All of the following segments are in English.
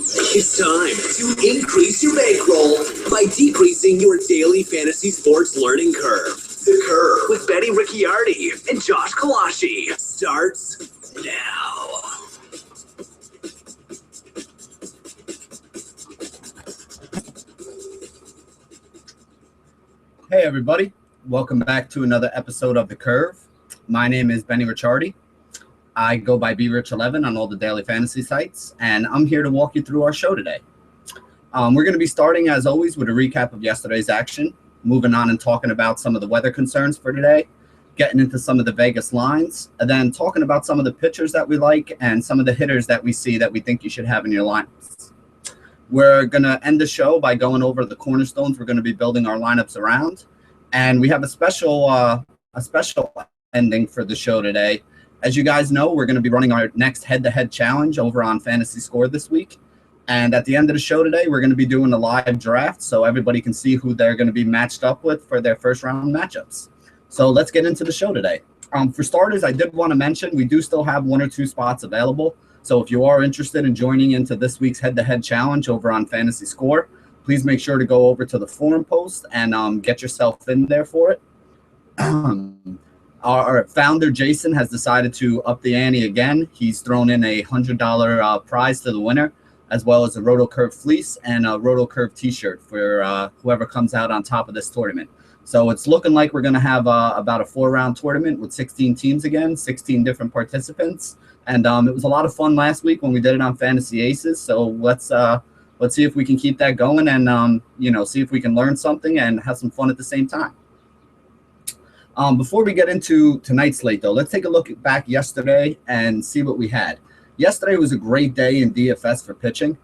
It's time to increase your bankroll by decreasing your daily fantasy sports learning curve. The Curve with Benny Ricciardi and Josh Kalashi starts now. Hey everybody, welcome back to another episode of The Curve. My name is Benny Ricciardi. I go by BRich11 on all the daily fantasy sites, and I'm here to walk you through our show today. We're going to be starting, as always, with a recap of yesterday's action, moving on and talking about some of the weather concerns for today, getting into some of the Vegas lines, and then talking about some of the pitchers that we like and some of the hitters that we see that we think you should have in your lineups. We're going to end the show by going over the cornerstones we're going to be building our lineups around, and we have a special ending for the show today. As you guys know, we're going to be running our next head-to-head challenge over on Fantasy Score this week. And at the end of the show today, we're going to be doing a live draft so everybody can see who they're going to be matched up with for their first-round matchups. So let's get into the show today. For starters, I did want to mention we do still have one or two spots available. So if you are interested in joining into this week's head-to-head challenge over on Fantasy Score, please make sure to go over to the forum post and get yourself in there for it. Our founder, Jason, has decided to up the ante again. He's thrown in a $100 prize to the winner, as well as a RotoCurve fleece and a RotoCurve t-shirt for whoever comes out on top of this tournament. So it's looking like we're going to have about a 4-round tournament with 16 teams again, 16 different participants. And it was a lot of fun last week when we did it on Fantasy Aces. So let's see if we can keep that going and, see if we can learn something and have some fun at the same time. Before we get into tonight's slate, though, let's take a look back yesterday and see what we had. Yesterday was a great day in DFS for pitching.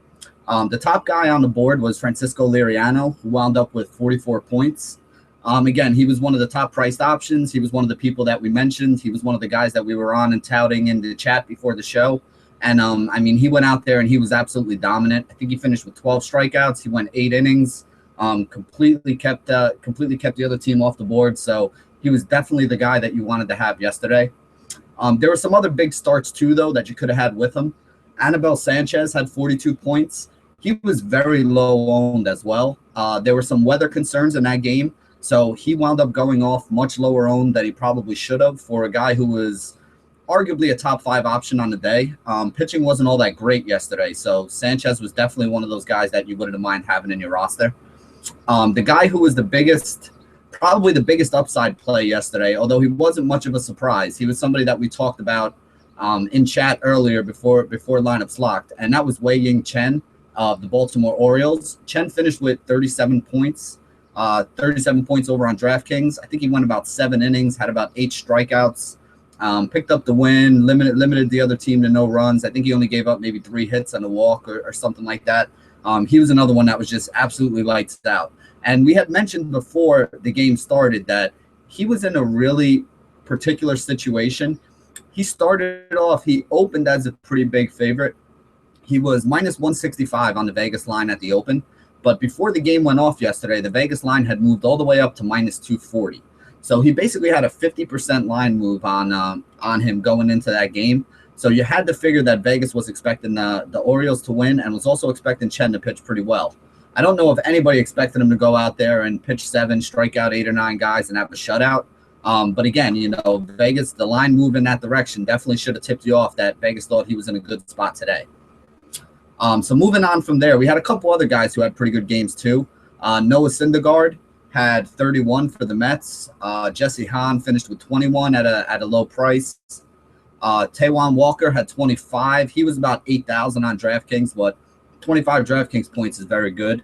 The top guy on the board was Francisco Liriano, who wound up with 44 points. Again, he was one of the top priced options. He was one of the people that we mentioned. He was one of the guys that we were on and touting in the chat before the show. And, he went out there and he was absolutely dominant. I think he finished with 12 strikeouts. He went 8 innings, completely kept the other team off the board. So he was definitely the guy that you wanted to have yesterday. There were some other big starts, too, though, that you could have had with him. Anibal Sanchez had 42 points. He was very low owned as well. There were some weather concerns in that game, so he wound up going off much lower owned than he probably should have for a guy who was arguably a top 5 option on the day. Pitching wasn't all that great yesterday, so Sanchez was definitely one of those guys that you wouldn't mind having in your roster. The guy who was probably the biggest upside play yesterday, although he wasn't much of a surprise. He was somebody that we talked about in chat earlier before lineups locked, and that was Wei-Yin Chen of the Baltimore Orioles. Chen finished with 37 points over on DraftKings. I think he went about 7 innings, had about 8 strikeouts, picked up the win, limited the other team to no runs. I think he only gave up maybe 3 hits and a walk or something like that. He was another one that was just absolutely lights out. And we had mentioned before the game started that he was in a really particular situation. He opened as a pretty big favorite. He was minus 165 on the Vegas line at the open. But before the game went off yesterday, the Vegas line had moved all the way up to minus 240. So he basically had a 50% line move on him going into that game. So you had to figure that Vegas was expecting the Orioles to win and was also expecting Chen to pitch pretty well. I don't know if anybody expected him to go out there and pitch 7, strike out 8 or 9 guys and have a shutout. But again, Vegas, the line move in that direction definitely should have tipped you off that Vegas thought he was in a good spot today. So moving on from there, we had a couple other guys who had pretty good games too. Noah Syndergaard had 31 for the Mets. Jesse Hahn finished with 21 at a low price. Taijuan Walker had 25. He was about 8,000 on DraftKings, but 25 DraftKings points is very good.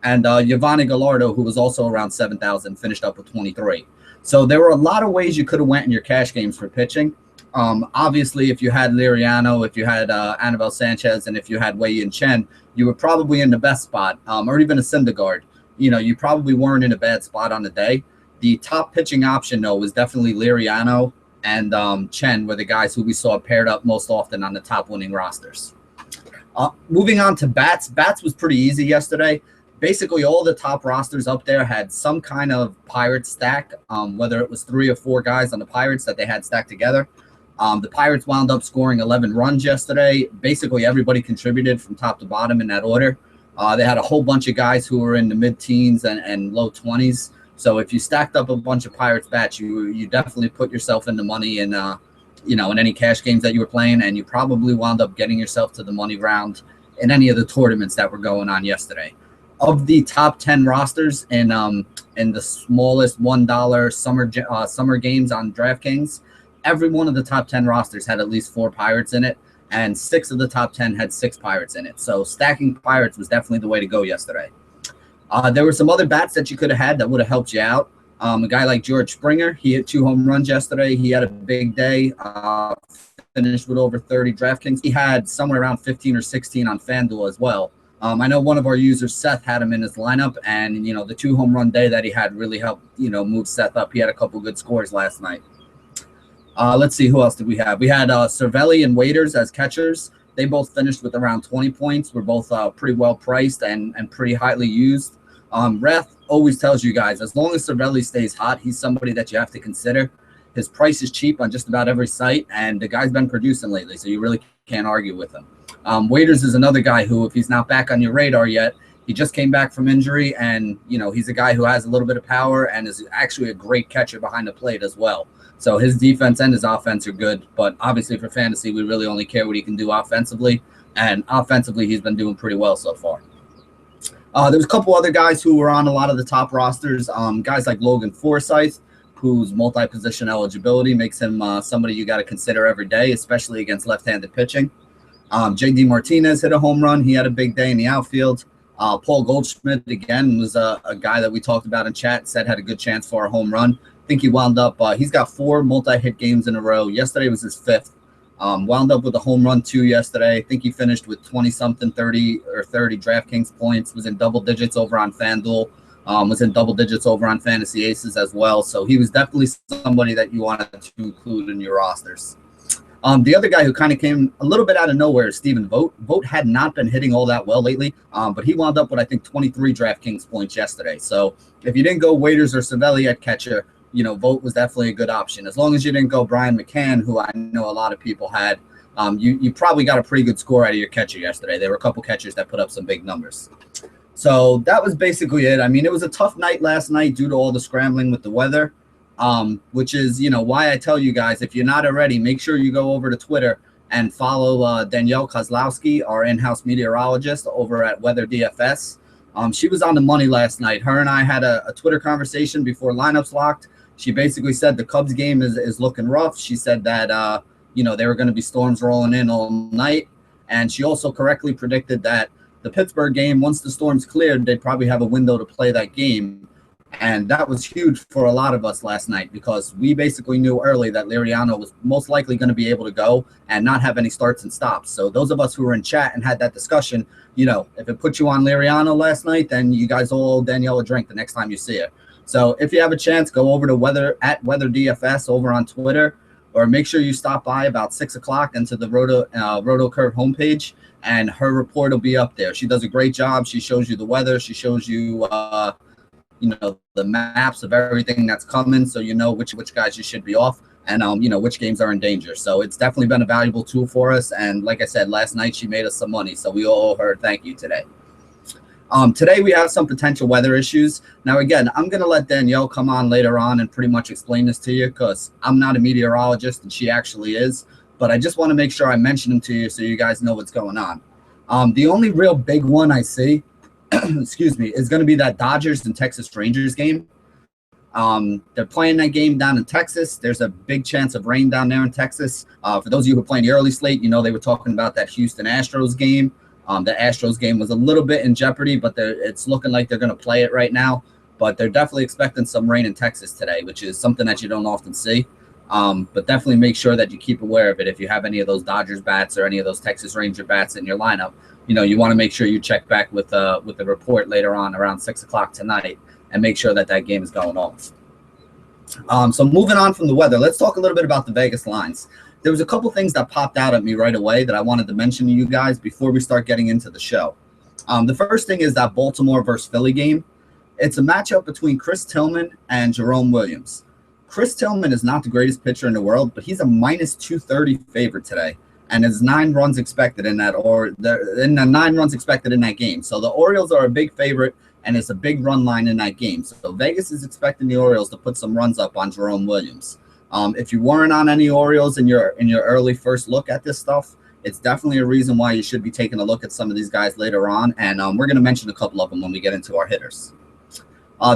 And Yovani Gallardo, who was also around 7,000, finished up with 23. So there were a lot of ways you could have went in your cash games for pitching. Obviously, if you had Liriano, if you had Anibal Sanchez, and if you had Wei-Yin Chen, you were probably in the best spot, or even a Syndergaard. You probably weren't in a bad spot on the day. The top pitching option, though, was definitely Liriano and Chen were the guys who we saw paired up most often on the top winning rosters. Moving on to bats. Bats was pretty easy yesterday. Basically, all the top rosters up there had some kind of Pirate stack, whether it was 3 or 4 guys on the Pirates that they had stacked together. The Pirates wound up scoring 11 runs yesterday. Basically, everybody contributed from top to bottom in that order. They had a whole bunch of guys who were in the mid-teens and low 20s. So if you stacked up a bunch of Pirates bats, you definitely put yourself in the money in in any cash games that you were playing, and you probably wound up getting yourself to the money round in any of the tournaments that were going on yesterday. Of the top 10 rosters in the smallest $1 summer games on DraftKings, every one of the top 10 rosters had at least 4 Pirates in it, and 6 of the top 10 had 6 Pirates in it. So stacking Pirates was definitely the way to go yesterday. There were some other bats that you could have had that would have helped you out. A guy like George Springer, he hit 2 home runs yesterday. He had a big day, finished with over 30 DraftKings. He had somewhere around 15 or 16 on FanDuel as well. I know one of our users, Seth, had him in his lineup, and, the 2 home run day that he had really helped, move Seth up. He had a couple good scores last night. Let's see, who else did we have? We had Cervelli and Waiters as catchers. They both finished with around 20 points. We're both pretty well priced and pretty highly used. Ref always tells you guys, as long as Cervelli stays hot, he's somebody that you have to consider. His price is cheap on just about every site, and the guy's been producing lately, so you really can't argue with him. Waiters is another guy who, if he's not back on your radar yet, he just came back from injury, and, he's a guy who has a little bit of power and is actually a great catcher behind the plate as well. So his defense and his offense are good, but obviously for fantasy, we really only care what he can do offensively, and offensively, he's been doing pretty well so far. There's a couple other guys who were on a lot of the top rosters, guys like Logan Forsythe, whose multi-position eligibility makes him somebody you got to consider every day, especially against left-handed pitching. J.D. Martinez hit a home run. He had a big day in the outfield. Paul Goldschmidt, again, was a guy that we talked about in chat, said had a good chance for a home run. I think he wound up he's got 4 multi-hit games in a row. Yesterday was his 5th. Wound up with a home run 2 yesterday. I think he finished with 20-something, 30 DraftKings points, was in double digits over on FanDuel, was in double digits over on Fantasy Aces as well. So he was definitely somebody that you wanted to include in your rosters. The other guy who kind of came a little bit out of nowhere is Stephen Vogt. Vogt had not been hitting all that well lately, but he wound up with, I think, 23 DraftKings points yesterday. So if you didn't go Waiters or Cervelli at catcher, Vogt was definitely a good option. As long as you didn't go Brian McCann, who I know a lot of people had, you probably got a pretty good score out of your catcher yesterday. There were a couple catchers that put up some big numbers. So that was basically it. I mean, it was a tough night last night due to all the scrambling with the weather, which is, why I tell you guys, if you're not already, make sure you go over to Twitter and follow Danielle Kozlowski, our in-house meteorologist over at Weather DFS. She was on the money last night. Her and I had a Twitter conversation before lineups locked. She basically said the Cubs game is looking rough. She said that, there were going to be storms rolling in all night. And she also correctly predicted that the Pittsburgh game, once the storms cleared, they'd probably have a window to play that game. And that was huge for a lot of us last night because we basically knew early that Liriano was most likely going to be able to go and not have any starts and stops. So those of us who were in chat and had that discussion, if it put you on Liriano last night, then you guys will owe Danielle a drink the next time you see her. So if you have a chance, go over to Weather DFS over on Twitter, or make sure you stop by about 6 o'clock into the Roto Curve homepage, and her report will be up there. She does a great job. She shows you the weather. She shows you, the maps of everything that's coming, so you know which guys you should be off, and which games are in danger. So it's definitely been a valuable tool for us. And like I said, last night she made us some money, so we owe her thank you today. Today we have some potential weather issues. Now, again, I'm going to let Danielle come on later on and pretty much explain this to you because I'm not a meteorologist and she actually is. But I just want to make sure I mention them to you so you guys know what's going on. The only real big one I see, excuse me, is going to be that Dodgers and Texas Rangers game. They're playing that game down in Texas. There's a big chance of rain down there in Texas. For those of you who are playing the early slate, they were talking about that Houston Astros game. The Astros game was a little bit in jeopardy, but it's looking like they're going to play it right now. But they're definitely expecting some rain in Texas today, which is something that you don't often see. But definitely make sure that you keep aware of it. If you have any of those Dodgers bats or any of those Texas Ranger bats in your lineup, you want to make sure you check back with the report later on around 6 o'clock tonight and make sure that game is going off. So moving on from the weather, let's talk a little bit about the Vegas lines. There was a couple things that popped out at me right away that I wanted to mention to you guys before we start getting into the show. The first thing is that Baltimore versus Philly game. It's a matchup between Chris Tillman and Jerome Williams. Chris Tillman is not the greatest pitcher in the world, but he's a minus 230 favorite today, and is 9 runs expected in that, in the 9 runs expected in that game. So the Orioles are a big favorite, and it's a big run line in that game. So Vegas is expecting the Orioles to put some runs up on Jerome Williams. If you weren't on any Orioles in your early first look at this stuff, it's definitely a reason why you should be taking a look at some of these guys later on, and we're going to mention a couple of them when we get into our hitters.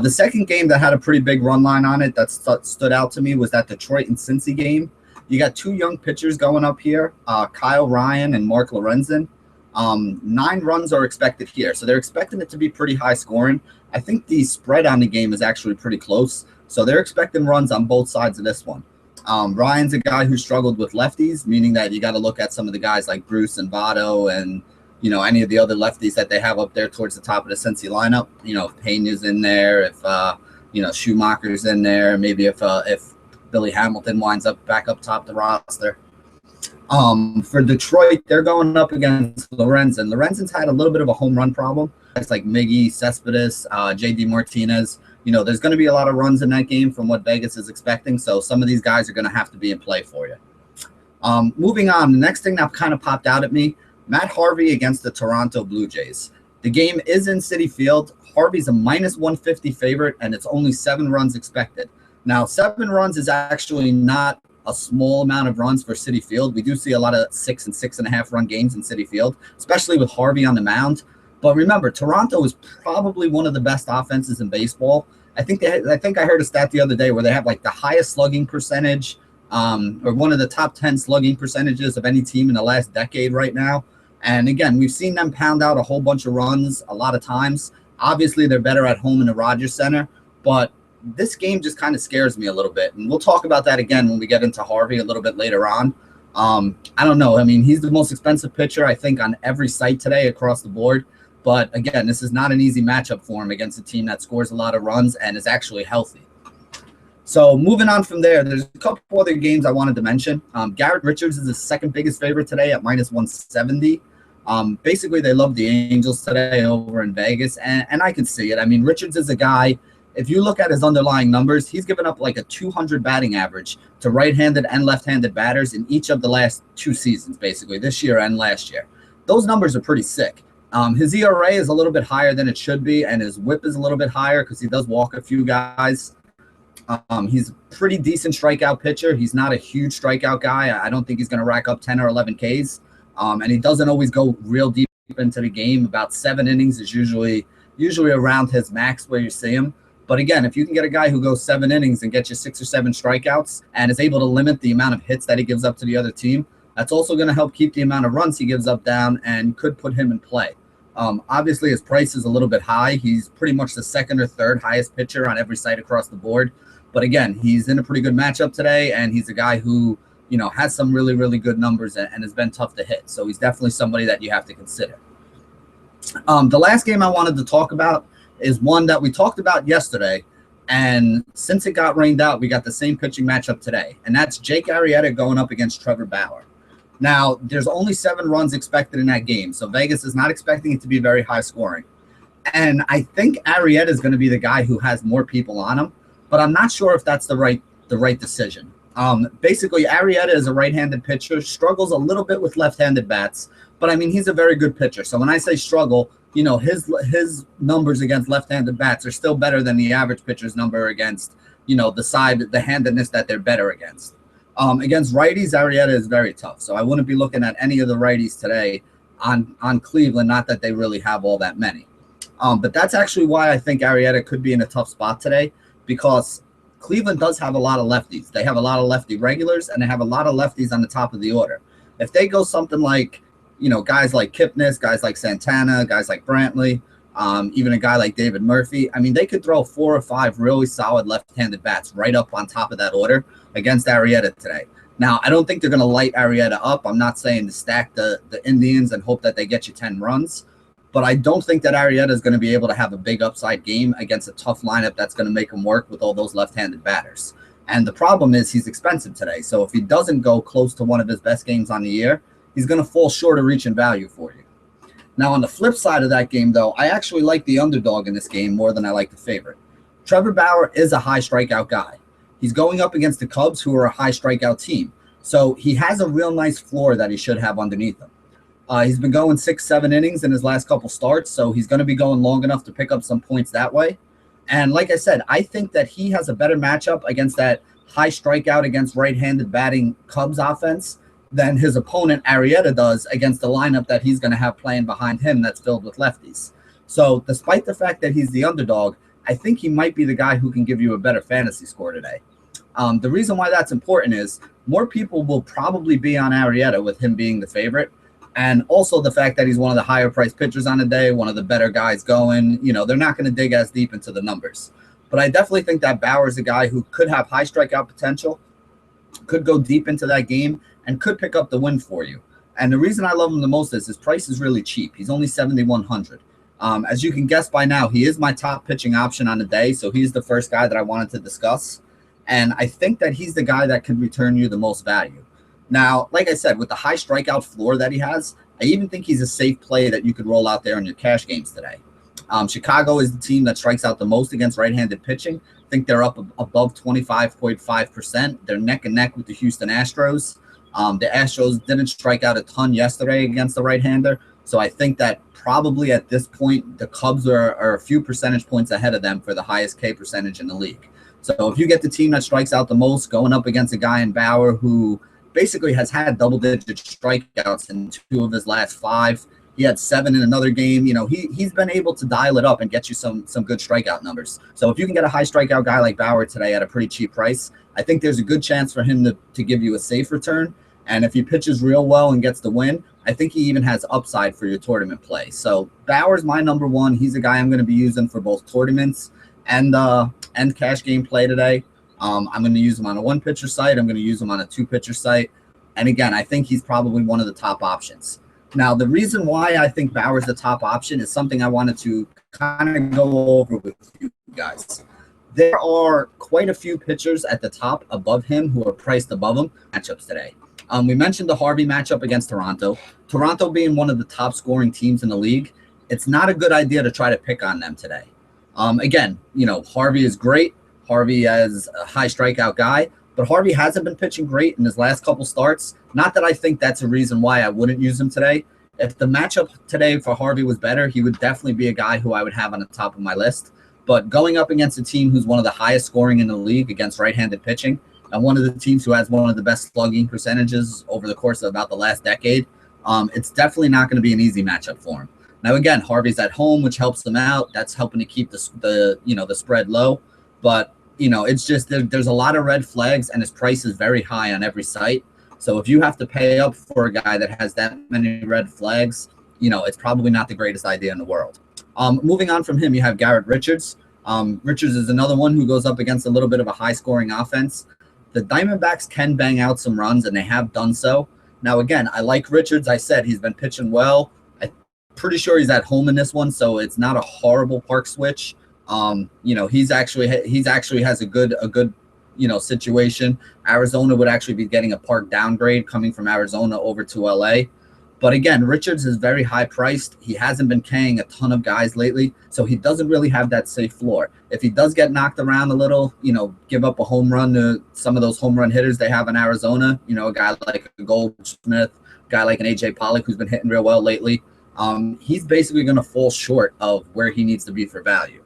The second game that had a pretty big run line on it that stood out to me was that Detroit and Cincy game. You got 2 young pitchers going up here, Kyle Ryan and Mark Lorenzen. 9 runs are expected here, so they're expecting it to be pretty high scoring. I think the spread on the game is actually pretty close, so they're expecting runs on both sides of this one. Ryan's a guy who struggled with lefties, meaning that you got to look at some of the guys like Bruce and Votto and, you know, any of the other lefties that they have up there towards the top of the Cincy lineup. You know, if Pena's in there, if, you know, Schumacher's in there, maybe if Billy Hamilton winds up back up top the roster. For Detroit, they're going up against Lorenzen. Lorenzen's had a little bit of a home run problem. It's like Miggy, Cespedes, JD Martinez. You know, there's going to be a lot of runs in that game from what Vegas is expecting. So some of these guys are going to have to be in play for you. Moving on, the next thing that kind of popped out at me, Matt Harvey against the Toronto Blue Jays. The game is in Citi Field. Harvey's a minus 150 favorite, and it's only 7 runs expected. Now, 7 runs is actually not a small amount of runs for Citi Field. We do see a lot of 6 and 6.5 run games in Citi Field, especially with Harvey on the mound. But remember, Toronto is probably one of the best offenses in baseball. I think I heard a stat the other day where they have like the highest slugging percentage, or one of the top 10 slugging percentages of any team in the last decade right now. And again, we've seen them pound out a whole bunch of runs a lot of times. Obviously, they're better at home in the Rogers Center, but this game just kind of scares me a little bit. And we'll talk about that again when we get into Harvey a little bit later on. I don't know. I mean, he's the most expensive pitcher, I think, on every site today across the board. But again, this is not an easy matchup for him against a team that scores a lot of runs and is actually healthy. So moving on from there, there's a couple other games I wanted to mention. Garrett Richards is the second biggest favorite today at minus 170. Basically, they love the Angels today over in Vegas, and I can see it. I mean, Richards is a guy, if you look at his underlying numbers, he's given up like a 200 batting average to right-handed and left-handed batters in each of the last 2 seasons, basically, this year and last year. Those numbers are pretty sick. His ERA is a little bit higher than it should be, and his whip is a little bit higher because he does walk a few guys. He's a pretty decent strikeout pitcher. He's not a huge strikeout guy. I don't think he's going to rack up 10 or 11 Ks. And he doesn't always go real deep into the game. About 7 innings is usually around his max where you see him. But again, if you can get a guy who goes 7 innings and gets you 6 or 7 strikeouts and is able to limit the amount of hits that he gives up to the other team, that's also going to help keep the amount of runs he gives up down and could put him in play. Obviously, his price is a little bit high. He's pretty much the 2nd or 3rd highest pitcher on every site across the board. But again, he's in a pretty good matchup today, and he's a guy who, you know, has some really, really good numbers and has been tough to hit. So he's definitely somebody that you have to consider. The last game I wanted to talk about is one that we talked about yesterday. And since it got rained out, we got the same pitching matchup today. And that's Jake Arrieta going up against Trevor Bauer. Now, there's only 7 runs expected in that game, so Vegas is not expecting it to be very high scoring. And I think Arrieta is going to be the guy who has more people on him, but I'm not sure if that's the right decision. Basically, Arrieta is a right-handed pitcher, struggles a little bit with left-handed bats, but I mean, he's a very good pitcher. So when I say struggle, you know, his numbers against left-handed bats are still better than the average pitcher's number against, you know, the handedness that they're better against. Against righties, Arrieta is very tough. So I wouldn't be looking at any of the righties today on Cleveland, not that they really have all that many. But that's actually why I think Arrieta could be in a tough spot today, because Cleveland does have a lot of lefties. They have a lot of lefty regulars, and they have a lot of lefties on the top of the order. If they go something like, you know, guys like Kipnis, guys like Santana, guys like Brantley, even a guy like David Murphy, I mean, they could throw 4 or 5 really solid left-handed bats right up on top of that order against Arrieta today. Now, I don't think they're going to light Arrieta up. I'm not saying to stack the Indians and hope that they get you 10 runs. But I don't think that Arrieta is going to be able to have a big upside game against a tough lineup that's going to make him work with all those left-handed batters. And the problem is he's expensive today. So if he doesn't go close to one of his best games on the year, he's going to fall short of reaching value for you. Now, on the flip side of that game, though, I actually like the underdog in this game more than I like the favorite. Trevor Bauer is a high strikeout guy. He's going up against the Cubs, who are a high strikeout team. So he has a real nice floor that he should have underneath him. He's been going 6-7 innings in his last couple starts, so he's going to be going long enough to pick up some points that way. And like I said, I think that he has a better matchup against that high strikeout against right-handed batting Cubs offense than his opponent Arrieta does against the lineup that he's going to have playing behind him that's filled with lefties. So despite the fact that he's the underdog, I think he might be the guy who can give you a better fantasy score today. The reason why that's important is more people will probably be on Arrieta with him being the favorite. And also the fact that he's one of the higher priced pitchers on the day, one of the better guys going, they're not going to dig as deep into the numbers. But I definitely think that Bauer's a guy who could have high strikeout potential, could go deep into that game, and could pick up the win for you. And the reason I love him the most is his price is really cheap. He's only $7,100. As you can guess by now, he is my top pitching option on the day. So he's the first guy that I wanted to discuss. And I think that he's the guy that can return you the most value. Now, like I said, with the high strikeout floor that he has, I even think he's a safe play that you could roll out there in your cash games today. Chicago is the team that strikes out the most against right-handed pitching. I think they're up above 25.5%. They're neck and neck with the Houston Astros. The Astros didn't strike out a ton yesterday against the right-hander. So I think that probably at this point, the Cubs are a few percentage points ahead of them for the highest K percentage in the league. So if you get the team that strikes out the most going up against a guy in Bauer who basically has had double-digit strikeouts in 2 of his last 5. He had 7 in another game. He's been able to dial it up and get you some good strikeout numbers. So if you can get a high strikeout guy like Bauer today at a pretty cheap price, I think there's a good chance for him to give you a safe return. And if he pitches real well and gets the win, I think he even has upside for your tournament play. So Bauer's my number one. He's a guy I'm going to be using for both tournaments and cash game play today. I'm going to use him on a 1-pitcher site. I'm going to use him on a 2-pitcher site. And again, I think he's probably one of the top options. Now, the reason why I think Bauer's the top option is something I wanted to kind of go over with you guys. There are quite a few pitchers at the top above him who are priced above him matchups today. We mentioned the Harvey matchup against Toronto. Toronto being one of the top scoring teams in the league, it's not a good idea to try to pick on them today. Again, Harvey is great. Harvey is a high strikeout guy, but Harvey hasn't been pitching great in his last couple starts. Not that I think that's a reason why I wouldn't use him today. If the matchup today for Harvey was better, he would definitely be a guy who I would have on the top of my list. But going up against a team who's one of the highest scoring in the league against right-handed pitching, and one of the teams who has one of the best slugging percentages over the course of about the last decade, it's definitely not going to be an easy matchup for him. Now, again, Harvey's at home, which helps him out. That's helping to keep the spread low. But it's just there's a lot of red flags, and his price is very high on every site. So if you have to pay up for a guy that has that many red flags, it's probably not the greatest idea in the world. Moving on from him, you have Garrett Richards. Richards is another one who goes up against a little bit of a high-scoring offense. The Diamondbacks can bang out some runs, and they have done so. Now, again, I like Richards. I said he's been pitching well. I'm pretty sure he's at home in this one, so it's not a horrible park switch. He's actually has a good situation. Arizona would actually be getting a park downgrade coming from Arizona over to LA. But again, Richards is very high priced. He hasn't been K'ing a ton of guys lately, so he doesn't really have that safe floor. If he does get knocked around a little, give up a home run to some of those home run hitters they have in Arizona, a guy like a Goldsmith, a guy like an AJ Pollock who's been hitting real well lately, he's basically going to fall short of where he needs to be for value.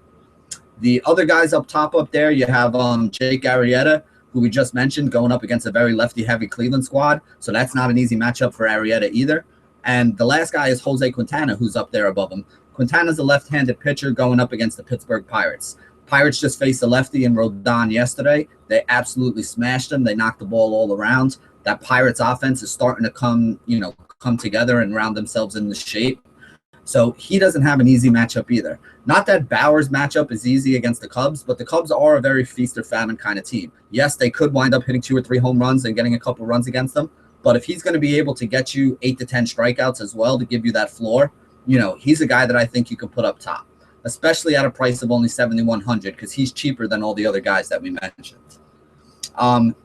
The other guys up top up there, you have Jake Arrieta, who we just mentioned, going up against a very lefty-heavy Cleveland squad. So that's not an easy matchup for Arrieta either. And the last guy is Jose Quintana, who's up there above him. Quintana's a left-handed pitcher going up against the Pittsburgh Pirates. Pirates just faced a lefty in Rodon yesterday. They absolutely smashed him. They knocked the ball all around. That Pirates offense is starting to come together and round themselves into shape. So he doesn't have an easy matchup either. Not that Bauer's matchup is easy against the Cubs, but the Cubs are a very feast or famine kind of team. Yes, they could wind up hitting 2 or 3 home runs and getting a couple runs against them, but if he's going to be able to get you 8 to 10 strikeouts as well to give you that floor, he's a guy that I think you can put up top, especially at a price of only $7,100 because he's cheaper than all the other guys that we mentioned.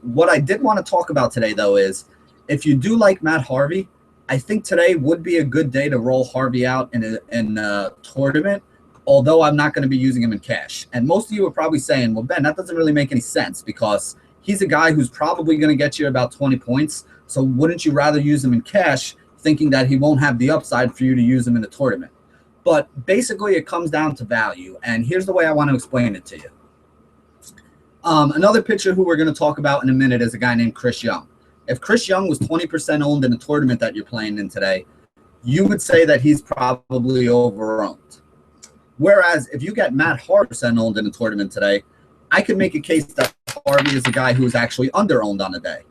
What I did want to talk about today, though, is if you do like Matt Harvey, I think today would be a good day to roll Harvey out in a tournament. although I'm not going to be using him in cash. And most of you are probably saying, well, Ben, that doesn't really make any sense because he's a guy who's probably going to get you about 20 points. So wouldn't you rather use him in cash, thinking that he won't have the upside for you to use him in a tournament? But basically, it comes down to value. And here's the way I want to explain it to you. Another pitcher who we're going to talk about in a minute is a guy named Chris Young. If Chris Young was 20% owned in a tournament that you're playing in today, you would say that he's probably over-owned. Whereas if you get Matt Harvey owned in a tournament today, I could make a case that Harvey is a guy who is actually under-owned on the day.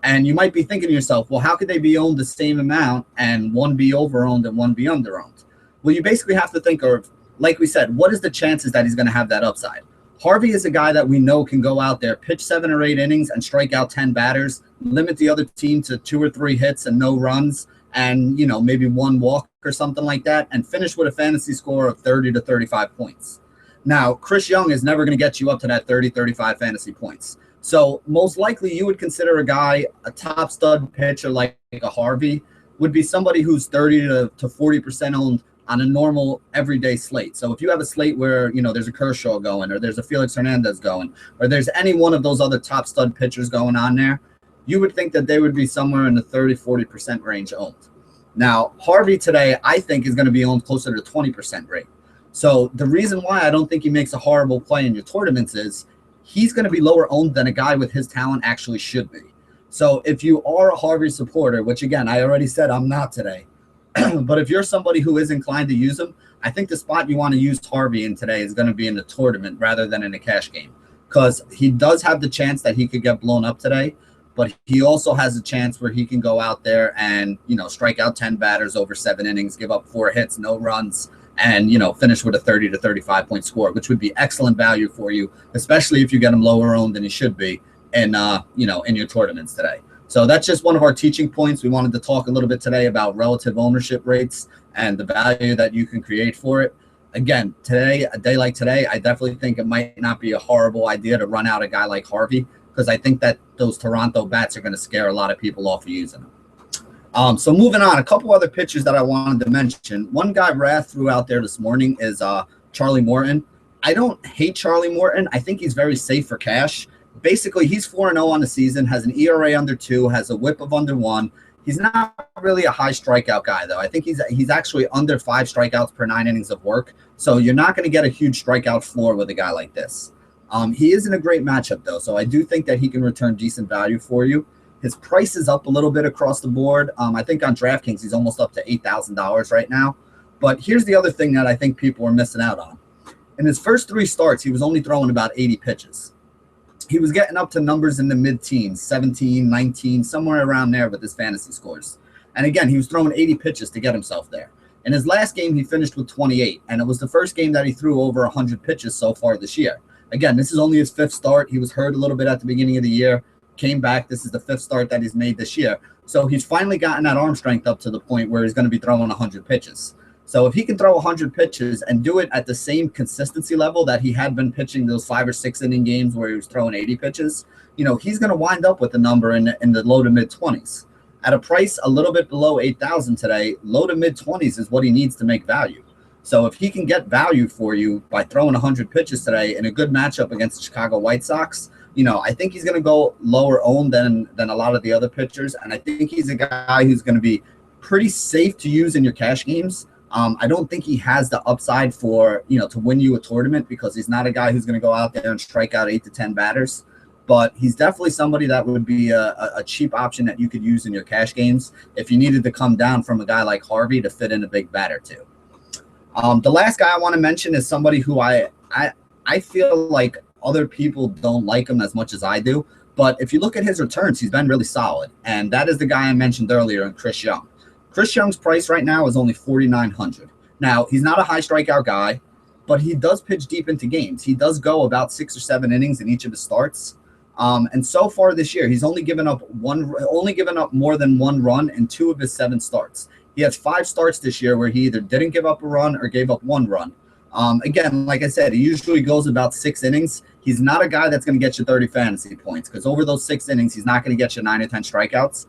And you might be thinking to yourself, well, how could they be owned the same amount and one be over-owned and one be under-owned? Well, you basically have to think of, like we said, what is the chances that he's going to have that upside? Harvey is a guy that we know can go out there, pitch 7 or 8 innings and strike out 10 batters, limit the other team to 2 or 3 hits and no runs, and, you know, maybe 1 walk or something like that, and finish with a fantasy score of 30 to 35 points. Now, Chris Young is never going to get you up to that 30, 35 fantasy points. So most likely you would consider a guy, a top stud pitcher like a Harvey, would be somebody who's 30 to 40% owned on a normal everyday slate. So if you have a slate where, you know, there's a Kershaw going, or there's a Felix Hernandez going, or there's any one of those other top stud pitchers going on there, you would think that they would be somewhere in the 30, 40% range owned. Now, Harvey today, I think, is going to be owned closer to 20% rate. So the reason why I don't think he makes a horrible play in your tournaments is he's going to be lower owned than a guy with his talent actually should be. So if you are a Harvey supporter, which again, I already said I'm not today, but if you're somebody who is inclined to use him, I think the spot you want to use Harvey in today is going to be in the tournament rather than in a cash game, because he does have the chance that he could get blown up today, but he also has a chance where he can go out there and, you know, strike out 10 batters over 7 innings, give up 4 hits, no runs, and, you know, finish with a 30 to 35 point score, which would be excellent value for you, especially if you get him lower owned than he should be in, you know, in your tournaments today. So that's just one of our teaching points. We wanted to talk a little bit today about relative ownership rates and the value that you can create for it. Again, today, a day like today, I definitely think it might not be a horrible idea to run out a guy like Harvey, because I think that those Toronto bats are going to scare a lot of people off of using them. So moving on, a couple other pitchers that I wanted to mention. One guy Rath threw out there this morning is Charlie Morton. I don't hate Charlie Morton. I think he's very safe for cash. Basically, he's 4-0 on the season, has an ERA under 2, has a whip of under 1. He's not really a high strikeout guy, though. I think he's actually under 5 strikeouts per 9 innings of work. So you're not going to get a huge strikeout floor with a guy like this. He is in a great matchup, though, so I do think that he can return decent value for you. His price is up a little bit across the board. I think on DraftKings, he's almost up to $8,000 right now. But here's the other thing that I think people are missing out on. In his first 3 starts, he was only throwing about 80 pitches. He was getting up to numbers in the mid-teens, 17, 19, somewhere around there with his fantasy scores. And again, he was throwing 80 pitches to get himself there. In his last game, he finished with 28, and it was the first game that he threw over 100 pitches so far this year. Again, this is only his 5th start. He was hurt a little bit at the beginning of the year, came back. This is the 5th start that he's made this year. So he's finally gotten that arm strength up to the point where he's going to be throwing 100 pitches. So if he can throw 100 pitches and do it at the same consistency level that he had been pitching those 5 or 6 inning games where he was throwing 80 pitches, you know, he's going to wind up with a number in the low to mid 20s. At a price a little bit below 8,000 today, low to mid 20s is what he needs to make value. So if he can get value for you by throwing 100 pitches today in a good matchup against the Chicago White Sox, you know, I think he's going to go lower owned than a lot of the other pitchers. And I think he's a guy who's going to be pretty safe to use in your cash games. I don't think he has the upside for, you know, to win you a tournament, because he's not a guy who's going to go out there and strike out 8 to 10 batters. But he's definitely somebody that would be a cheap option that you could use in your cash games if you needed to come down from a guy like Harvey to fit in a big batter too. The last guy I want to mention is somebody who I feel like other people don't like him as much as I do. But if you look at his returns, he's been really solid. And that is the guy I mentioned earlier in Chris Young. Chris Young's price right now is only $4,900. Now, he's not a high strikeout guy, but he does pitch deep into games. He does go about 6 or 7 innings in each of his starts. And so far this year, he's only given up more than 1 run in 2 of his 7 starts. He has 5 starts this year where he either didn't give up a run or gave up 1 run. Again, like I said, he usually goes about 6 innings. He's not a guy that's going to get you 30 fantasy points, because over those 6 innings, he's not going to get you 9 or 10 strikeouts.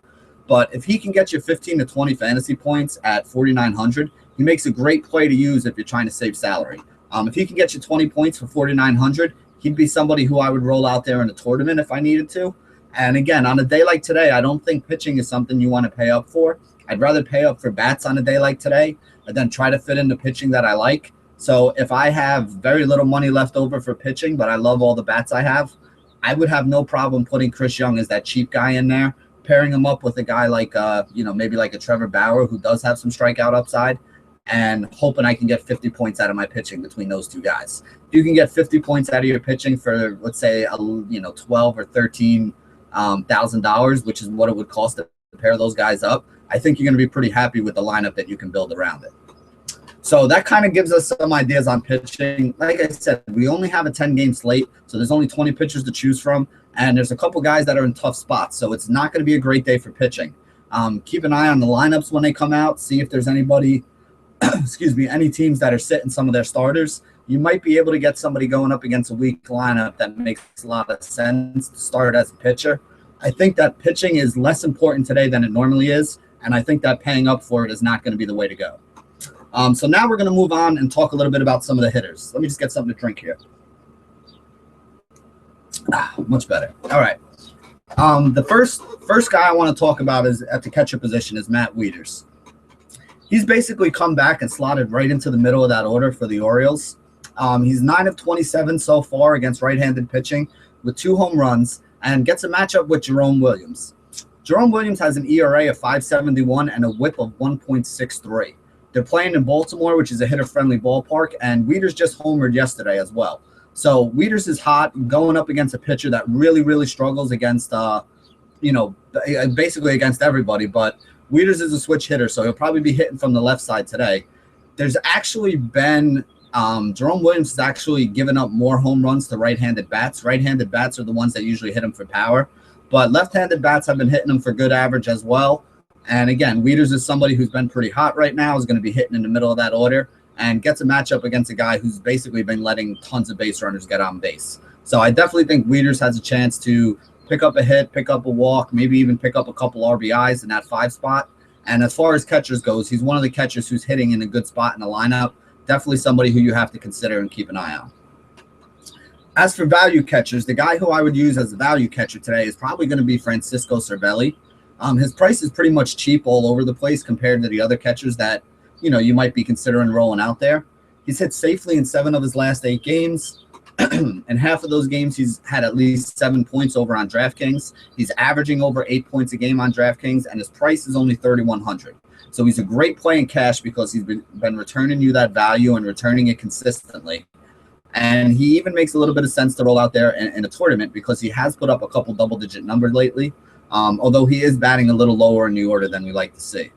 But if he can get you 15 to 20 fantasy points at $4,900, he makes a great play to use if you're trying to save salary. If he can get you 20 points for 4,900, he'd be somebody who I would roll out there in a tournament if I needed to. And again, on a day like today, I don't think pitching is something you want to pay up for. I'd rather pay up for bats on a day like today and then try to fit in the pitching that I like. So if I have very little money left over for pitching, but I love all the bats I have, I would have no problem putting Chris Young as that cheap guy in there, pairing him up with a guy like, maybe like a Trevor Bauer who does have some strikeout upside, and hoping I can get 50 points out of my pitching between those two guys. If you can get 50 points out of your pitching for, let's say, 12 or $13,000, which is what it would cost to pair those guys up, I think you're going to be pretty happy with the lineup that you can build around it. So that kind of gives us some ideas on pitching. Like I said, we only have a 10-game slate, so there's only 20 pitchers to choose from, and there's a couple guys that are in tough spots, so it's not going to be a great day for pitching. Keep an eye on the lineups when they come out, see if there's anybody, any teams that are sitting some of their starters. You might be able to get somebody going up against a weak lineup that makes a lot of sense to start as a pitcher. I think that pitching is less important today than it normally is, and I think that paying up for it is not going to be the way to go. So now we're going to move on and talk a little bit about some of the hitters. Let me just get something to drink here. Much better. All right. The first guy I want to talk about is at the catcher position is Matt Wieters. He's basically come back and slotted right into the middle of that order for the Orioles. He's 9 of 27 so far against right-handed pitching with 2 home runs and gets a matchup with Jerome Williams. Jerome Williams has an ERA of 5.71 and a WHIP of 1.63. They're playing in Baltimore, which is a hitter-friendly ballpark, and Wieters just homered yesterday as well. So Wieters is hot, going up against a pitcher that really, really struggles against, basically against everybody. But Wieters is a switch hitter, so he'll probably be hitting from the left side today. There's actually been Jerome Williams has actually given up more home runs to right-handed bats. Right-handed bats are the ones that usually hit him for power, but left-handed bats have been hitting him for good average as well. And again, Wieters is somebody who's been pretty hot right now, is going to be hitting in the middle of that order, and gets a matchup against a guy who's basically been letting tons of base runners get on base. So I definitely think Wieters has a chance to pick up a hit, pick up a walk, maybe even pick up a couple RBIs in that 5 spot. And as far as catchers goes, he's one of the catchers who's hitting in a good spot in the lineup. Definitely somebody who you have to consider and keep an eye on. As for value catchers, the guy who I would use as a value catcher today is probably going to be Francisco Cervelli. His price is pretty much cheap all over the place compared to the other catchers that, you might be considering rolling out there. He's hit safely in 7 of his last 8 games. In half of those games, he's had at least 7 points over on DraftKings. He's averaging over 8 points a game on DraftKings, and his price is only $3,100. So he's a great play in cash because he's been returning you that value and returning it consistently. And he even makes a little bit of sense to roll out there in a tournament because he has put up a couple double-digit numbers lately, although he is batting a little lower in the order than we like to see.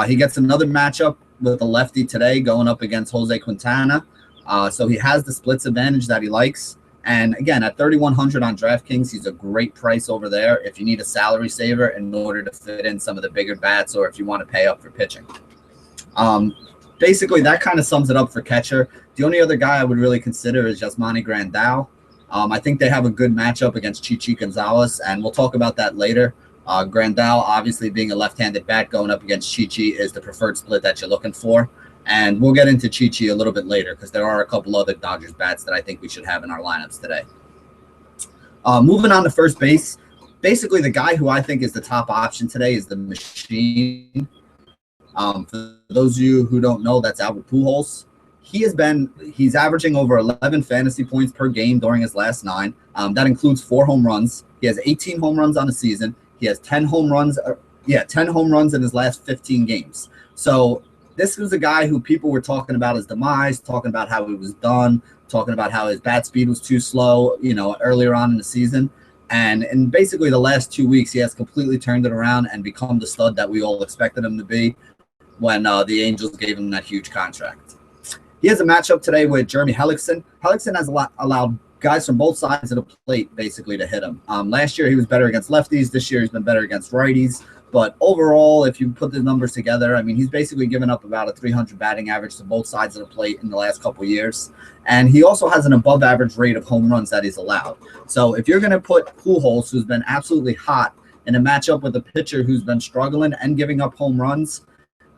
He gets another matchup with a lefty today going up against Jose Quintana. So he has the splits advantage that he likes. And again, at $3,100 on DraftKings, he's a great price over there if you need a salary saver in order to fit in some of the bigger bats or if you want to pay up for pitching. Basically, that kind of sums it up for catcher. The only other guy I would really consider is Yasmani Grandal. I think they have a good matchup against Chichi Gonzalez, and we'll talk about that later. Grandal, obviously being a left-handed bat going up against Chichi, is the preferred split that you're looking for. And we'll get into Chichi a little bit later because there are a couple other Dodgers bats that I think we should have in our lineups today. Moving on to first base, basically the guy who I think is the top option today is the machine. For those of you who don't know, that's Albert Pujols. He's averaging over 11 fantasy points per game during his last 9. That includes 4 home runs. He has 18 home runs on the season. He has 10 home runs in his last 15 games. So this was a guy who people were talking about his demise, talking about how he was done, talking about how his bat speed was too slow, earlier on in the season. And in basically the last 2 weeks, he has completely turned it around and become the stud that we all expected him to be when the Angels gave him that huge contract. He has a matchup today with Jeremy Hellickson. Hellickson has allowed guys from both sides of the plate basically to hit him. Last year, he was better against lefties. This year, he's been better against righties. But overall, if you put the numbers together, I mean, he's basically given up about a 300 batting average to both sides of the plate in the last couple of years. And he also has an above average rate of home runs that he's allowed. So if you're going to put Pujols, who's been absolutely hot, in a matchup with a pitcher who's been struggling and giving up home runs,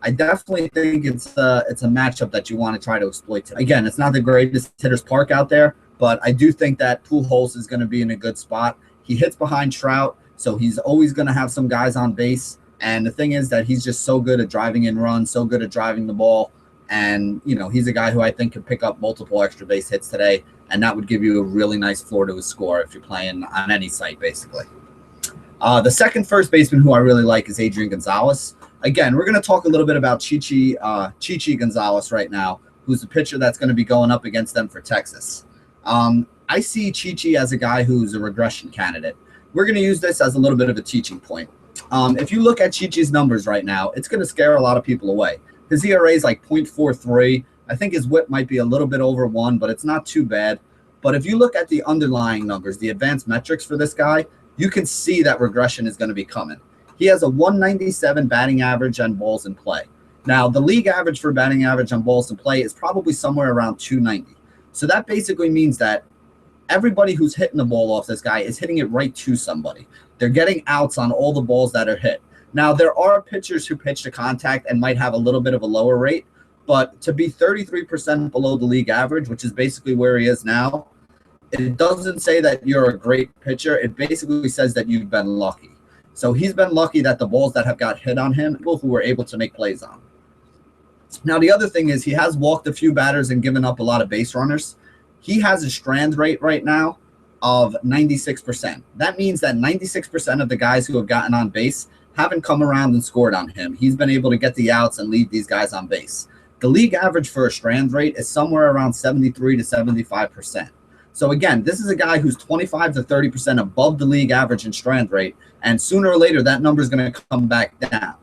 I definitely think it's a matchup that you want to try to exploit. Again, it's not the greatest hitter's park out there, but I do think that Pujols is going to be in a good spot. He hits behind Trout, so he's always going to have some guys on base. And the thing is that he's just so good at driving in runs, so good at driving the ball. And, you know, he's a guy who I think could pick up multiple extra base hits today, and that would give you a really nice floor to his score if you're playing on any site, basically. The second first baseman who I really like is Adrian Gonzalez. Again, we're going to talk a little bit about Chichi Gonzalez right now, who's the pitcher that's going to be going up against them for Texas. I see Chichi as a guy who's a regression candidate. We're going to use this as a little bit of a teaching point. If you look at Chichi's numbers right now, it's going to scare a lot of people away. His ERA is like 0.43. I think his whip might be a little bit over 1, but it's not too bad. But if you look at the underlying numbers, the advanced metrics for this guy, you can see that regression is going to be coming. He has a 197 batting average on balls in play. Now, the league average for batting average on balls in play is probably somewhere around 290. So that basically means that everybody who's hitting the ball off this guy is hitting it right to somebody. They're getting outs on all the balls that are hit. Now, there are pitchers who pitch to contact and might have a little bit of a lower rate, but to be 33% below the league average, which is basically where he is now, it doesn't say that you're a great pitcher. It basically says that you've been lucky. So he's been lucky that the balls that have got hit on him, people who were able to make plays on. Now, the other thing is he has walked a few batters and given up a lot of base runners. He has a strand rate right now of 96%. That means that 96% of the guys who have gotten on base haven't come around and scored on him. He's been able to get the outs and leave these guys on base. The league average for a strand rate is somewhere around 73 to 75%. So again, this is a guy who's 25 to 30% above the league average in strand rate, and sooner or later that number is going to come back down.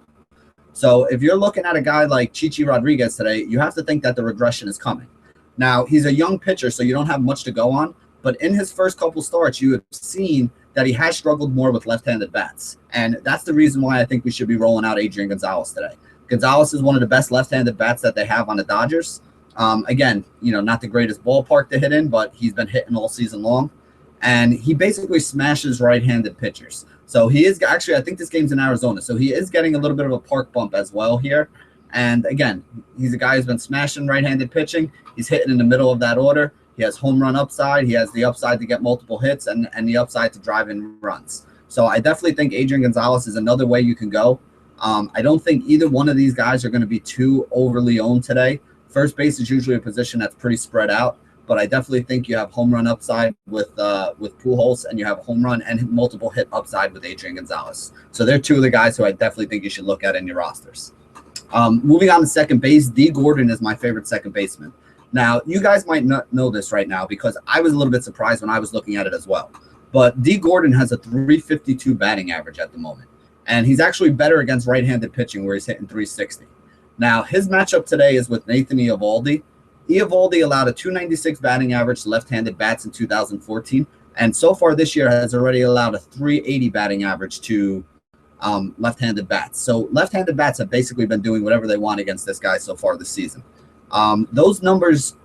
So if you're looking at a guy like Chichi Rodriguez today, you have to think that the regression is coming. Now, he's a young pitcher, so you don't have much to go on, but in his first couple starts, you have seen that he has struggled more with left-handed bats. And that's the reason why I think we should be rolling out Adrian Gonzalez today. Gonzalez is one of the best left-handed bats that they have on the Dodgers. Again, you know, not the greatest ballpark to hit in, but he's been hitting all season long. And he basically smashes right-handed pitchers. So he is actually, I think this game's in Arizona, so he is getting a little bit of a park bump as well here. And again, he's a guy who's been smashing right-handed pitching. He's hitting in the middle of that order. He has home run upside. He has the upside to get multiple hits and the upside to drive in runs. So I definitely think Adrian Gonzalez is another way you can go. I don't think either one of these guys are going to be too overly owned today. First base is usually a position that's pretty spread out, but I definitely think you have home run upside with Pujols, and you have home run and multiple hit upside with Adrian Gonzalez. So they're two of the guys who I definitely think you should look at in your rosters. Moving on to second base, Dee Gordon is my favorite second baseman. Now, you guys might not know this right now because I was a little bit surprised when I was looking at it as well. But Dee Gordon has a 352 batting average at the moment, and he's actually better against right-handed pitching where he's hitting 360. Now, his matchup today is with Nathan Eovaldi. Eovaldi allowed a 296 batting average to left-handed bats in 2014, and so far this year has already allowed a 380 batting average to left-handed bats. So left-handed bats have basically been doing whatever they want against this guy so far this season. Those numbers,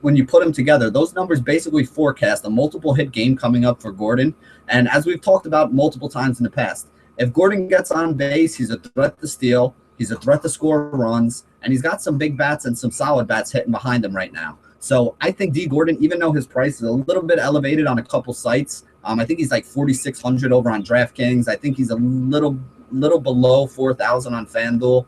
when you put them together, those numbers basically forecast a multiple hit game coming up for Gordon. And as we've talked about multiple times in the past, if Gordon gets on base, he's a threat to steal, he's a threat to score runs, and he's got some big bats and some solid bats hitting behind him right now. So I think Dee Gordon, even though his price is a little bit elevated on a couple sites, I think he's like 4,600 over on DraftKings. I think he's a little below 4,000 on FanDuel.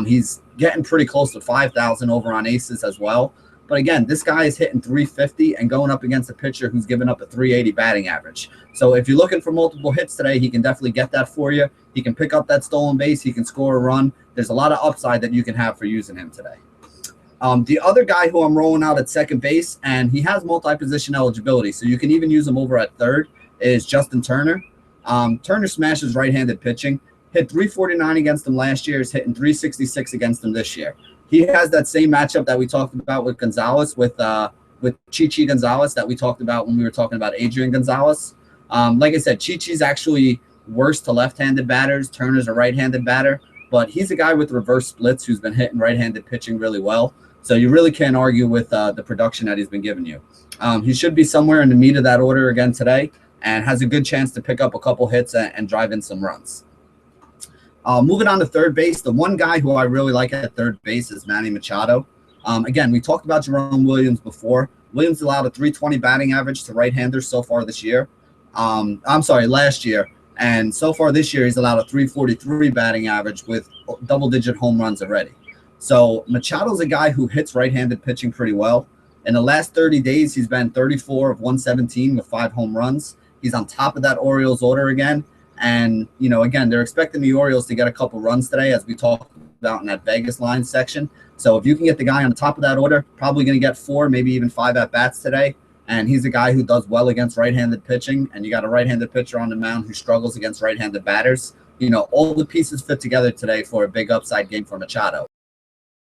He's getting pretty close to 5,000 over on Aces as well. But again, this guy is hitting 350 and going up against a pitcher who's given up a 380 batting average. So if you're looking for multiple hits today, he can definitely get that for you. He can pick up that stolen base. He can score a run. There's a lot of upside that you can have for using him today. The other guy who I'm rolling out at second base, and he has multi-position eligibility, so you can even use him over at third, is Justin Turner. Turner smashes right-handed pitching. Hit 349 against him last year. Is hitting 366 against him this year. He has that same matchup that we talked about with Gonzalez, with Chichi Gonzalez that we talked about when we were talking about Adrian Gonzalez. Like I said, Chichi's actually worse to left-handed batters. Turner's a right-handed batter, but he's a guy with reverse splits who's been hitting right-handed pitching really well. So you really can't argue with the production that he's been giving you. He should be somewhere in the meat of that order again today and has a good chance to pick up a couple hits and drive in some runs. Moving on to third base, the one guy who I really like at third base is Manny Machado. Again, we talked about Jerome Williams before. Williams allowed a 320 batting average to right-handers so far this year. Last year. And so far this year, he's allowed a 343 batting average with double-digit home runs already. So Machado's a guy who hits right-handed pitching pretty well. In the last 30 days, he's been 34 of 117 with 5 home runs. He's on top of that Orioles order again. And, again, they're expecting the Orioles to get a couple runs today, as we talked about in that Vegas line section. So if you can get the guy on the top of that order, probably going to get 4, maybe even 5 at-bats today. And he's a guy who does well against right-handed pitching. And you got a right-handed pitcher on the mound who struggles against right-handed batters. All the pieces fit together today for a big upside game for Machado.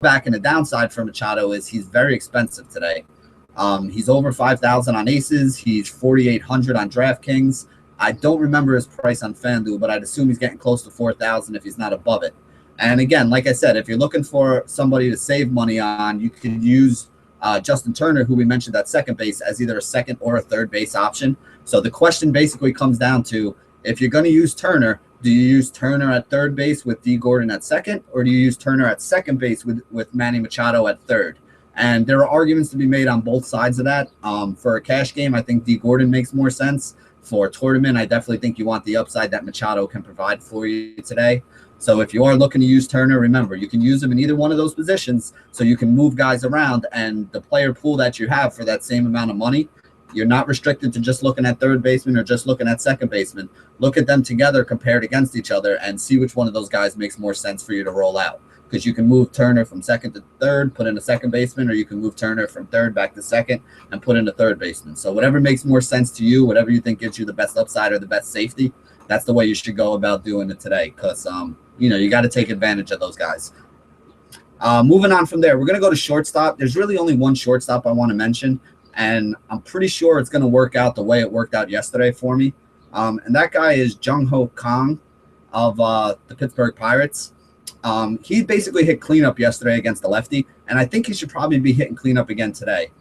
Back in the downside for Machado is he's very expensive today. He's over 5,000 on Aces. He's 4,800 on DraftKings. I don't remember his price on FanDuel, but I'd assume he's getting close to 4,000 if he's not above it. And again, like I said, if you're looking for somebody to save money on, you can use Justin Turner, who we mentioned at second base, as either a second or a third base option. So the question basically comes down to, if you're going to use Turner, do you use Turner at third base with D. Gordon at second, or do you use Turner at second base with Manny Machado at third? And there are arguments to be made on both sides of that. For a cash game, I think D. Gordon makes more sense. For a tournament, I definitely think you want the upside that Machado can provide for you today. So if you are looking to use Turner, remember, you can use him in either one of those positions, so you can move guys around, and the player pool that you have for that same amount of money, you're not restricted to just looking at third baseman or just looking at second baseman. Look at them together compared against each other and see which one of those guys makes more sense for you to roll out. Because you can move Turner from second to third, put in a second baseman, or you can move Turner from third back to second and put in a third baseman. So whatever makes more sense to you, whatever you think gives you the best upside or the best safety, that's the way you should go about doing it today, because you got to take advantage of those guys. Moving on from there, we're going to go to shortstop. There's really only one shortstop I want to mention, and I'm pretty sure it's going to work out the way it worked out yesterday for me. And that guy is Jung-Ho Kang of the Pittsburgh Pirates. He basically hit cleanup yesterday against the lefty, and I think he should probably be hitting cleanup again today.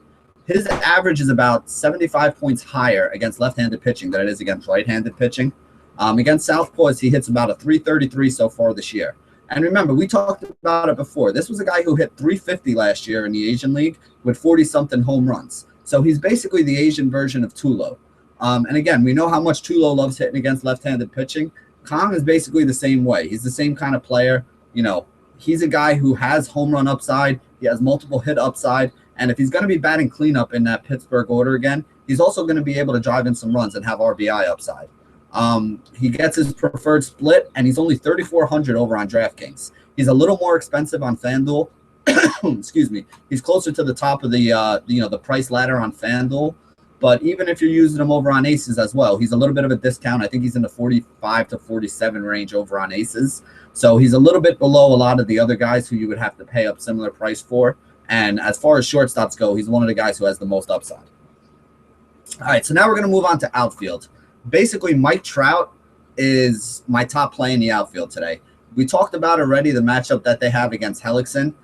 His average is about 75 points higher against left-handed pitching than it is against right-handed pitching. Against Southpaws, he hits about a 333 so far this year. And remember, we talked about it before. This was a guy who hit 350 last year in the Asian League with 40-something home runs. So he's basically the Asian version of Tulo. And again, we know how much Tulo loves hitting against left-handed pitching. Kang is basically the same way. He's the same kind of player. He's a guy who has home run upside. He has multiple hit upside. And if he's going to be batting cleanup in that Pittsburgh order again, he's also going to be able to drive in some runs and have RBI upside. He gets his preferred split, and he's only 3,400 over on DraftKings. He's a little more expensive on FanDuel. Excuse me. He's closer to the top of the price ladder on FanDuel. But even if you're using him over on Aces as well, he's a little bit of a discount. I think he's in the 45 to 47 range over on Aces. So he's a little bit below a lot of the other guys who you would have to pay up similar price for. And as far as shortstops go, he's one of the guys who has the most upside. All right, so now we're going to move on to outfield. Basically, Mike Trout is my top play in the outfield today. We talked about already the matchup that they have against Hellickson.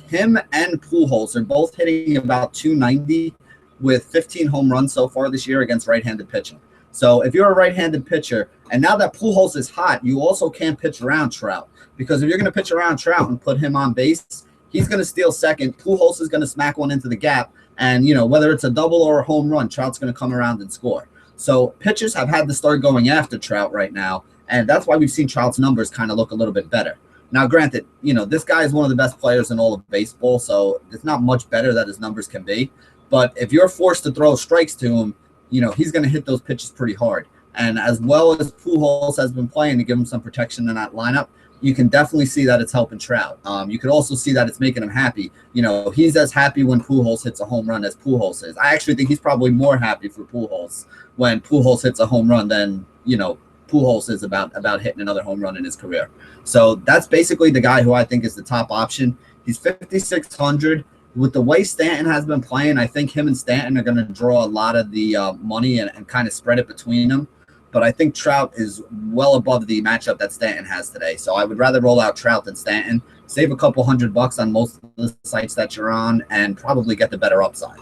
Him and Pujols are both hitting about 290 with 15 home runs so far this year against right-handed pitching. So if you're a right-handed pitcher, and now that Pujols is hot, you also can't pitch around Trout. Because if you're going to pitch around Trout and put him on base, he's going to steal second. Pujols is going to smack one into the gap. And, whether it's a double or a home run, Trout's going to come around and score. So pitchers have had to start going after Trout right now, and that's why we've seen Trout's numbers kind of look a little bit better. Now, granted, this guy is one of the best players in all of baseball, so it's not much better that his numbers can be. But if you're forced to throw strikes to him, he's going to hit those pitches pretty hard. And as well as Pujols has been playing to give him some protection in that lineup, you can definitely see that it's helping Trout. You could also see that it's making him happy. He's as happy when Pujols hits a home run as Pujols is. I actually think he's probably more happy for Pujols when Pujols hits a home run than, Pujols is about hitting another home run in his career. So that's basically the guy who I think is the top option. He's 5,600. With the way Stanton has been playing, I think him and Stanton are going to draw a lot of the money and kind of spread it between them. But I think Trout is well above the matchup that Stanton has today. So I would rather roll out Trout than Stanton, save a couple $100 on most of the sites that you're on, and probably get the better upside.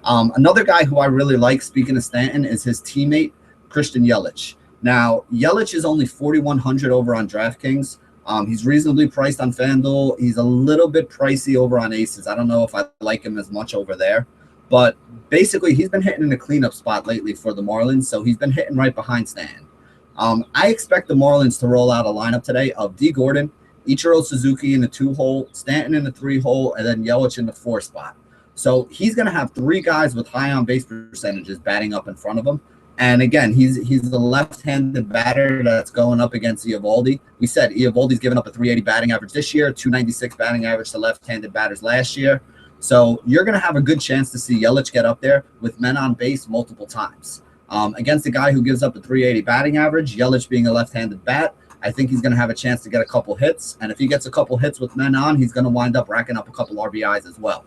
Another guy who I really like, speaking of Stanton, is his teammate, Christian Yelich. Now, Yelich is only 4,100 over on DraftKings. He's reasonably priced on FanDuel. He's a little bit pricey over on Aces. I don't know if I like him as much over there. But basically, he's been hitting in a cleanup spot lately for the Marlins, so he's been hitting right behind Stanton. I expect the Marlins to roll out a lineup today of D. Gordon, Ichiro Suzuki in the 2-hole, Stanton in the 3-hole, and then Yelich in the 4 spot. So he's going to have 3 guys with high on-base percentages batting up in front of him. And again, he's the left-handed batter that's going up against Eovaldi. We said Eovaldi's given up a 380 batting average this year, 296 batting average to left-handed batters last year. So you're going to have a good chance to see Yelich get up there with men on base multiple times. Against a guy who gives up a 380 batting average, Yelich being a left-handed bat, I think he's going to have a chance to get a couple hits. And if he gets a couple hits with men on, he's going to wind up racking up a couple RBIs as well.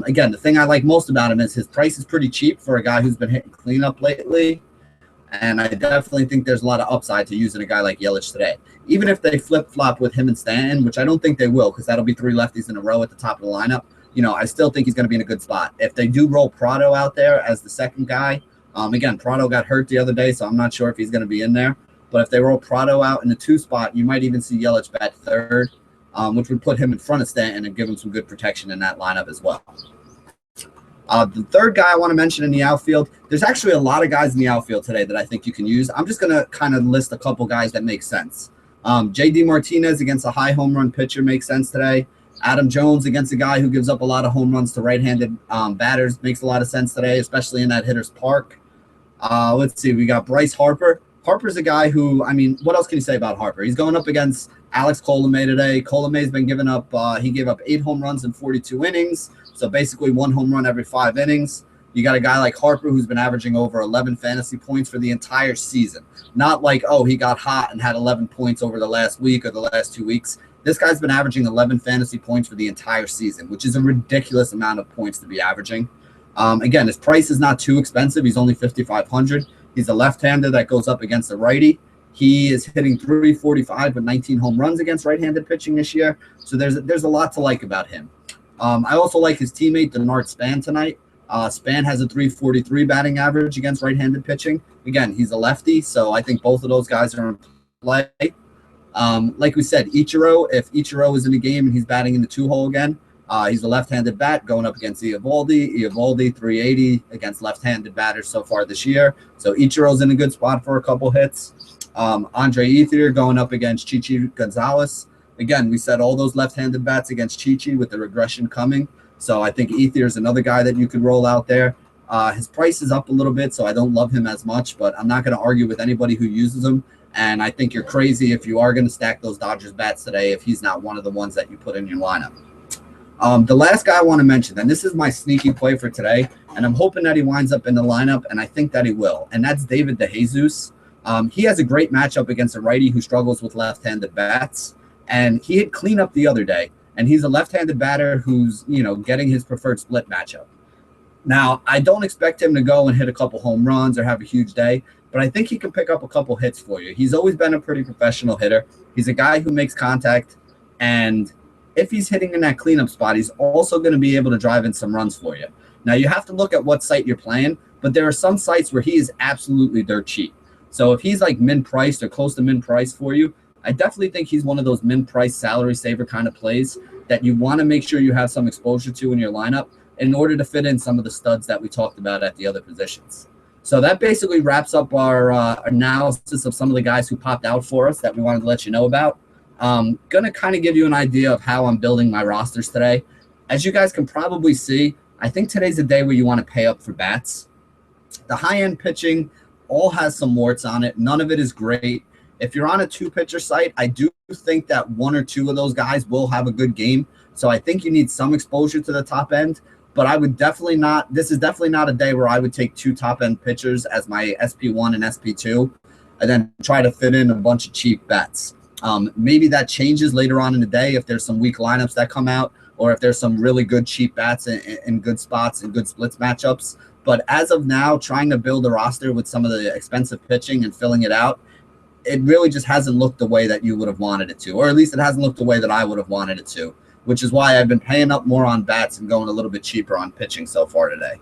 Again, the thing I like most about him is his price is pretty cheap for a guy who's been hitting cleanup lately. And I definitely think there's a lot of upside to using a guy like Yelich today. Even if they flip-flop with him and Stanton, which I don't think they will because that'll be 3 lefties in a row at the top of the lineup, I still think he's going to be in a good spot. If they do roll Prado out there as the second guy, again, Prado got hurt the other day, so I'm not sure if he's going to be in there. But if they roll Prado out in the 2 spot, you might even see Yelich bat third, which would put him in front of Stanton and give him some good protection in that lineup as well. The third guy I want to mention in the outfield, there's actually a lot of guys in the outfield today that I think you can use. I'm just going to kind of list a couple guys that make sense. J.D. Martinez against a high home run pitcher makes sense today. Adam Jones against a guy who gives up a lot of home runs to right-handed batters makes a lot of sense today, especially in that hitter's park. Let's see. We got Bryce Harper. Harper's a guy who, what else can you say about Harper? He's going up against Alex Colomé today. Colomé's been giving up, he gave up 8 home runs in 42 innings, so basically 1 home run every 5 innings. You got a guy like Harper who's been averaging over 11 fantasy points for the entire season. Not like, he got hot and had 11 points over the last week or the last 2 weeks. This guy's been averaging 11 fantasy points for the entire season, which is a ridiculous amount of points to be averaging. Again, his price is not too expensive. He's only $5,500. He's a left-hander that goes up against a righty. He is hitting .345 with 19 home runs against right-handed pitching this year. So there's a lot to like about him. I also like his teammate, Denard Span, tonight. Span has a .343 batting average against right-handed pitching. Again, he's a lefty, so I think both of those guys are in play. Like we said, Ichiro, if Ichiro is in the game and he's batting in the 2-hole again, he's a left-handed bat going up against Eovaldi. Eovaldi, 380 against left-handed batters so far this year. So Ichiro's in a good spot for a couple hits. Andre Ethier going up against Chichi Gonzalez. Again, we said all those left-handed bats against Chichi with the regression coming. So I think Ethier is another guy that you could roll out there. His price is up a little bit, so I don't love him as much, but I'm not going to argue with anybody who uses him. And I think you're crazy if you are going to stack those Dodgers bats today if he's not one of the ones that you put in your lineup. The last guy I want to mention, and this is my sneaky play for today, and I'm hoping that he winds up in the lineup, and I think that he will, and that's David DeJesus. He has a great matchup against a righty who struggles with left-handed bats, and he hit cleanup the other day, and he's a left-handed batter who's, getting his preferred split matchup. Now, I don't expect him to go and hit a couple home runs or have a huge day, but I think he can pick up a couple hits for you. He's always been a pretty professional hitter. He's a guy who makes contact, and if he's hitting in that cleanup spot, he's also going to be able to drive in some runs for you. Now, you have to look at what site you're playing, but there are some sites where he is absolutely dirt cheap. So if he's like min-priced or close to min-priced for you, I definitely think he's one of those min-price salary saver kind of plays that you want to make sure you have some exposure to in your lineup in order to fit in some of the studs that we talked about at the other positions. So that basically wraps up our analysis of some of the guys who popped out for us that we wanted to let you know about. Going to kind of give you an idea of how I'm building my rosters today. As you guys can probably see, I think today's a day where you want to pay up for bats. The high-end pitching all has some warts on it. None of it is great. If you're on a 2-pitcher site, I do think that 1 or 2 of those guys will have a good game. So I think you need some exposure to the top end. But I would definitely not – this is definitely not a day where I would take 2 top-end pitchers as my SP1 and SP2 and then try to fit in a bunch of cheap bets. Maybe that changes later on in the day if there's some weak lineups that come out or if there's some really good cheap bats in good spots and good splits matchups. But as of now, trying to build a roster with some of the expensive pitching and filling it out, it really just hasn't looked the way that you would have wanted it to, or at least it hasn't looked the way that I would have wanted it to, which is why I've been paying up more on bats and going a little bit cheaper on pitching so far today.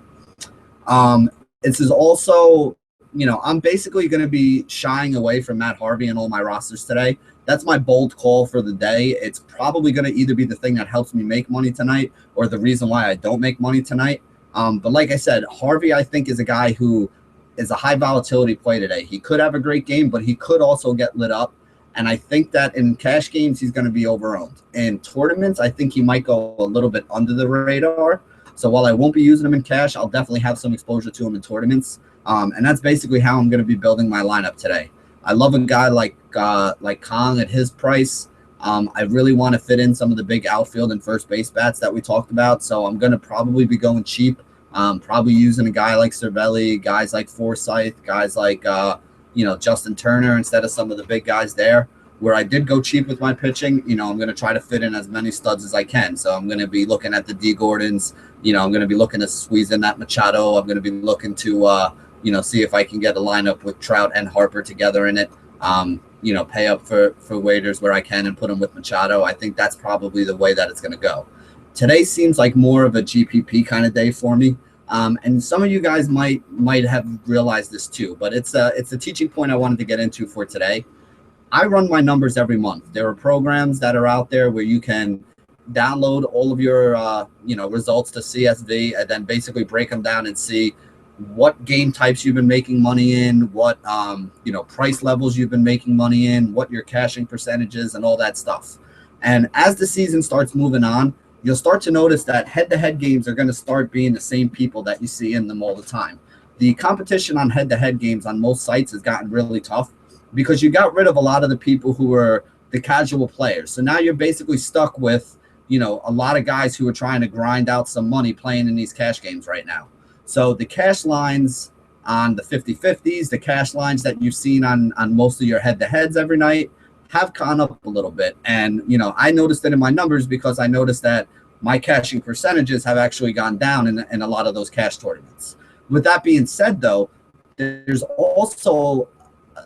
This is also I'm basically going to be shying away from Matt Harvey in all my rosters today. That's my bold call for the day. It's probably going to either be the thing that helps me make money tonight or the reason why I don't make money tonight. But like I said, Harvey, I think, is a guy who is a high volatility play today. He could have a great game, but he could also get lit up. And I think that in cash games, he's going to be overowned. In tournaments, I think he might go a little bit under the radar. So while I won't be using him in cash, I'll definitely have some exposure to him in tournaments. And that's basically how I'm going to be building my lineup today. I love a guy like Kong at his price. I really want to fit in some of the big outfield and first base bats that we talked about. So I'm going to probably be going cheap. Probably using a guy like Cervelli, guys like Forsythe, guys like Justin Turner instead of some of the big guys there. Where I did go cheap with my pitching, I'm going to try to fit in as many studs as I can. So I'm going to be looking at the D. Gordons. I'm going to be looking to squeeze in that Machado. I'm going to be looking to, see if I can get a lineup with Trout and Harper together in it. Pay up for waiters where I can and put them with Machado. I think that's probably the way that it's going to go. Today seems like more of a GPP kind of day for me. And some of you guys might have realized this too, but it's a teaching point I wanted to get into for today. I run my numbers every month. There are programs that are out there where you can download all of your results to CSV and then basically break them down and see what game types you've been making money in, what price levels you've been making money in, what your cashing percentages and all that stuff. And as the season starts moving on, you'll start to notice that head-to-head games are going to start being the same people that you see in them all the time. The competition on head-to-head games on most sites has gotten really tough because you got rid of a lot of the people who were the casual players. So now you're basically stuck with, a lot of guys who are trying to grind out some money playing in these cash games right now. So the cash lines on the 50-50s, the cash lines that you've seen on most of your head-to-heads every night have gone up a little bit. And, I noticed it in my numbers because I noticed that my cashing percentages have actually gone down in a lot of those cash tournaments. With that being said, though, there's also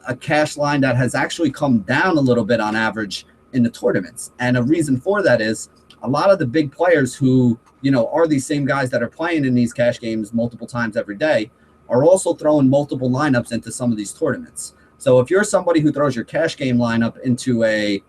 a cash line that has actually come down a little bit on average in the tournaments. And a reason for that is a lot of the big players who, are these same guys that are playing in these cash games multiple times every day are also throwing multiple lineups into some of these tournaments. So if you're somebody who throws your cash game lineup into a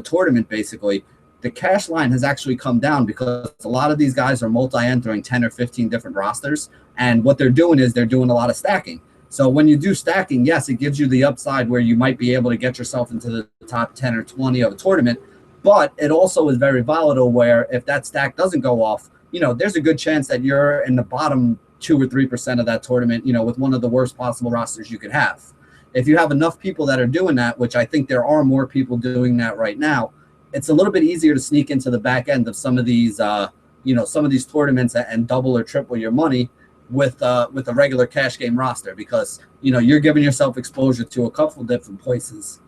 tournament, basically, the cash line has actually come down because a lot of these guys are multi-entering 10 or 15 different rosters. And what they're doing is they're doing a lot of stacking. So when you do stacking, yes, it gives you the upside where you might be able to get yourself into the top 10 or 20 of a tournament. But it also is very volatile where if that stack doesn't go off, there's a good chance that you're in the bottom 2 or 3% of that tournament, with one of the worst possible rosters you could have. If you have enough people that are doing that, which I think there are more people doing that right now, it's a little bit easier to sneak into the back end of some of these, some of these tournaments and double or triple your money with a regular cash game roster because, you're giving yourself exposure to a couple different places.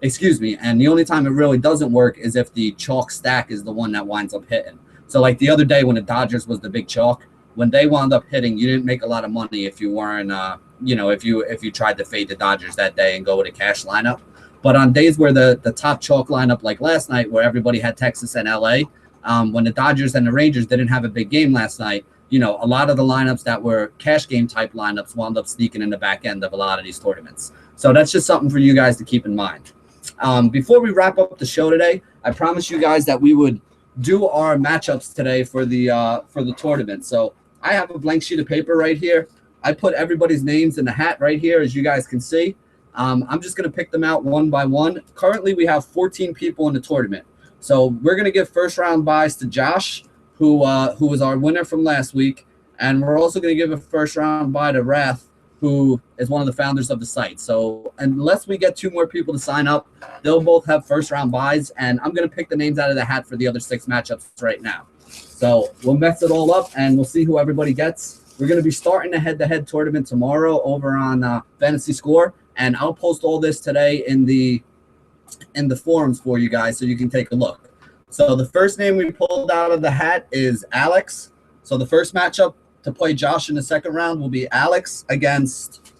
Excuse me. And the only time it really doesn't work is if the chalk stack is the one that winds up hitting. So like the other day when the Dodgers was the big chalk, when they wound up hitting, you didn't make a lot of money if you weren't, if you tried to fade the Dodgers that day and go with a cash lineup. But on days where the top chalk lineup, like last night, where everybody had Texas and LA, when the Dodgers and the Rangers didn't have a big game last night, a lot of the lineups that were cash game type lineups wound up sneaking in the back end of a lot of these tournaments. So that's just something for you guys to keep in mind. Before we wrap up the show today, I promised you guys that we would do our matchups today for the tournament. So I have a blank sheet of paper right here. I put everybody's names in the hat right here, as you guys can see. I'm just going to pick them out one by one. Currently, we have 14 people in the tournament. So we're going to give first round buys to Josh, who was our winner from last week. And we're also going to give a first round buy to Wrath, who is one of the founders of the site. So unless we get 2 more people to sign up, they'll both have first round buys. And I'm going to pick the names out of the hat for the other 6 matchups right now. So we'll mess it all up and we'll see who everybody gets. We're going to be starting a head-to-head tournament tomorrow over on Fantasy Score. And I'll post all this today in the forums for you guys so you can take a look. So the first name we pulled out of the hat is Alex. So the first matchup to play Josh in the second round will be Alex against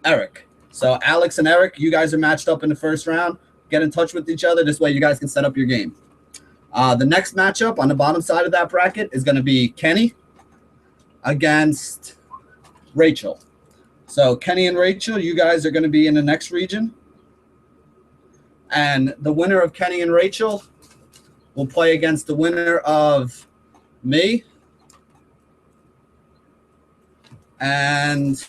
Eric. So Alex and Eric, you guys are matched up in the first round. Get in touch with each other. This way you guys can set up your game. The next matchup on the bottom side of that bracket is going to be Kenny against Rachel. So Kenny and Rachel, you guys are going to be in the next region. And the winner of Kenny and Rachel will play against the winner of me. And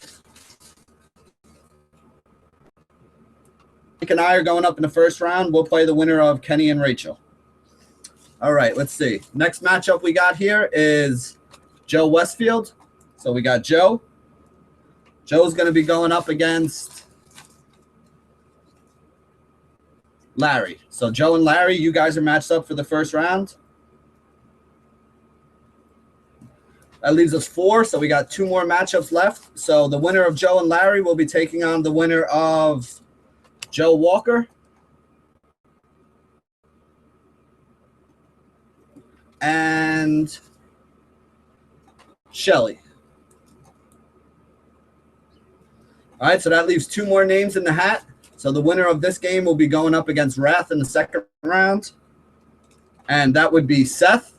Mike and I are going up in the first round. We'll play the winner of Kenny and Rachel. All right, let's see. Next matchup we got here is Joe Westfield. So we got Joe. Joe's going to be going up against Larry. So Joe and Larry, you guys are matched up for the first round. That leaves us 4, so we got 2 more matchups left. So the winner of Joe and Larry will be taking on the winner of Joe Walker and Shelly. All right, so that leaves 2 more names in the hat. So the winner of this game will be going up against Wrath in the second round. And that would be Seth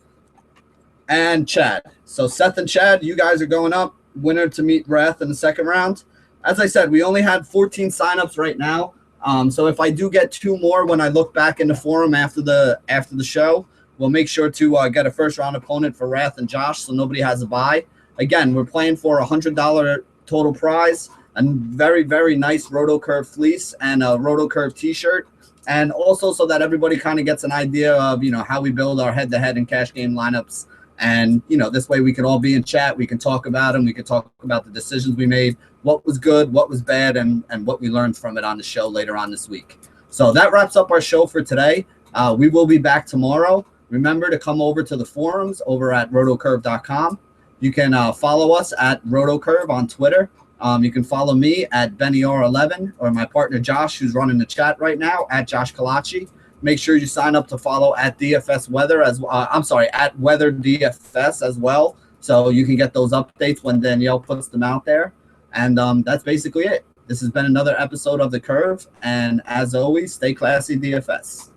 and Chad. So Seth and Chad, you guys are going up. Winner to meet Wrath in the second round. As I said, we only had 14 signups right now. So if I do get 2 more when I look back in the forum after the show, we'll make sure to get a first round opponent for Wrath and Josh so nobody has a bye. Again, we're playing for a $100 total prize, a very, very nice RotoCurve fleece and a RotoCurve t-shirt. And also so that everybody kind of gets an idea of, how we build our head-to-head and cash game lineups. And, this way we can all be in chat. We can talk about them. We can talk about the decisions we made, what was good, what was bad, and what we learned from it on the show later on this week. So that wraps up our show for today. We will be back tomorrow. Remember to come over to the forums over at rotocurve.com. You can follow us at RotoCurve on Twitter. You can follow me at BennyR11 or my partner Josh, who's running the chat right now, at Josh Kalachi. Make sure you sign up to follow at DFS Weather at Weather DFS as well, so you can get those updates when Danielle puts them out there. And that's basically it. This has been another episode of The Curve, and as always, stay classy, DFS.